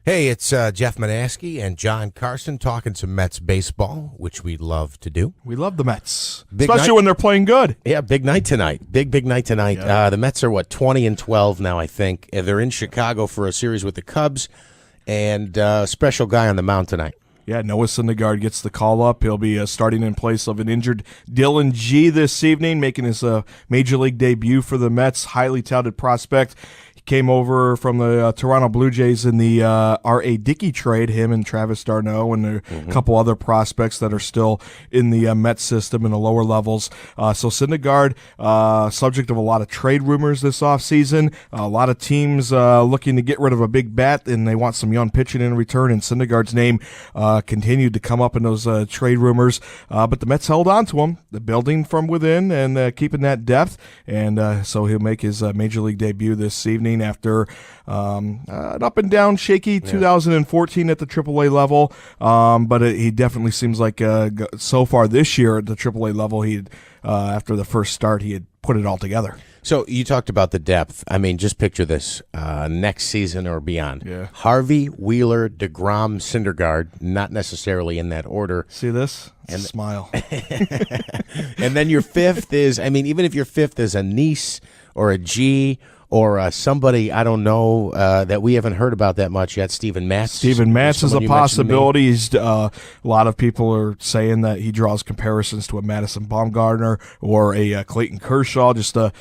Hey, it's Jeff Manaski and John Carson talking some Mets baseball, which we love to do. We love the Mets, Big especially night. when they're playing good. Yeah, big night tonight. Big night tonight. Yeah. The Mets are, 20-12 now, I think. They're in Chicago for a series with the Cubs, and special guy on the mound tonight. Yeah, Noah Syndergaard gets the call up. He'll be starting in place of an injured Dylan G this evening, making his major league debut for the Mets. Highly touted prospect. He came over from the Toronto Blue Jays in the R.A. Dickey trade, him and Travis d'Arnaud, and there are a couple other prospects that are still in the Mets system in the lower levels. So Syndergaard, subject of a lot of trade rumors this offseason. A lot of teams looking to get rid of a big bat, and they want some young pitching in return, and Syndergaard's name continued to come up in those trade rumors. But the Mets held on to him, the building from within, and keeping that depth. And so he'll make his major league debut this evening after an up and down shaky 2014 at the AAA level. But he definitely seems like so far this year at the AAA level, after the first start, he had put it all together. So you talked about the depth. I mean, just picture this next season or beyond. Yeah. Harvey, Wheeler, DeGrom, Syndergaard, not necessarily in that order. See this? And Smile. And then your fifth is, even if your fifth is a Nice or a G or somebody, I don't know, that we haven't heard about that much yet, Steven Matz. Steven Matz is a Someone you mentioned to me. possibility. He's, a lot of people are saying that he draws comparisons to a Madison Bumgarner or a Clayton Kershaw, just a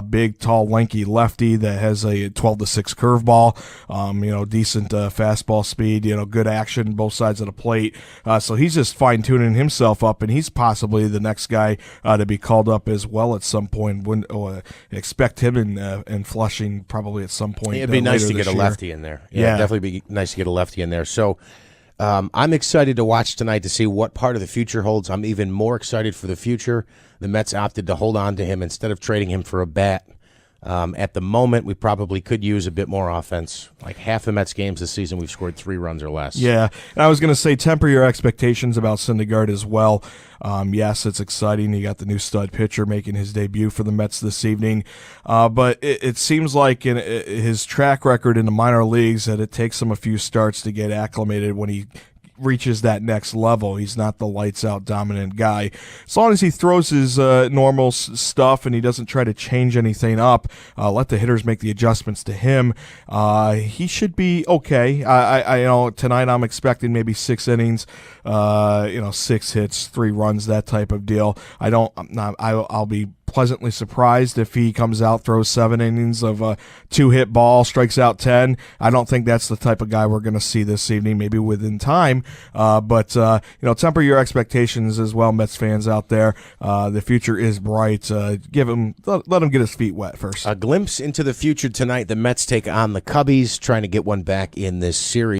big, tall, lanky lefty that has a 12-6 curveball, decent fastball speed, good action both sides of the plate. So he's just fine-tuning himself up, and he's possibly the next guy to be called up as well at some point. Wouldn't expect him in Flushing probably at some point. It'd be nice to later get a this year. lefty in there. Yeah, definitely be nice to get a lefty in there. So I'm excited to watch tonight to see what part of the future holds. I'm even more excited for the future. The Mets opted to hold on to him instead of trading him for a bat. At the moment, we probably could use a bit more offense. Like half the Mets games this season, we've scored 3 runs or less. Yeah, and I was going to say temper your expectations about Syndergaard as well. Yes, it's exciting. You got the new stud pitcher making his debut for the Mets this evening. But it seems like in his track record in the minor leagues that it takes him a few starts to get acclimated when he reaches that next level. He's not the lights-out dominant guy. As long as he throws his normal stuff and he doesn't try to change anything up, let the hitters make the adjustments to him, he should be okay. I tonight I'm expecting maybe 6 innings, 6 hits, 3 runs, that type of deal. I'll be pleasantly surprised if he comes out, throws 7 innings of a 2-hit ball, strikes out 10. I don't think that's the type of guy we're going to see this evening, maybe within time. But temper your expectations as well, Mets fans out there. The future is bright. Let him get his feet wet first. A glimpse into the future tonight. The Mets take on the Cubbies, trying to get one back in this series.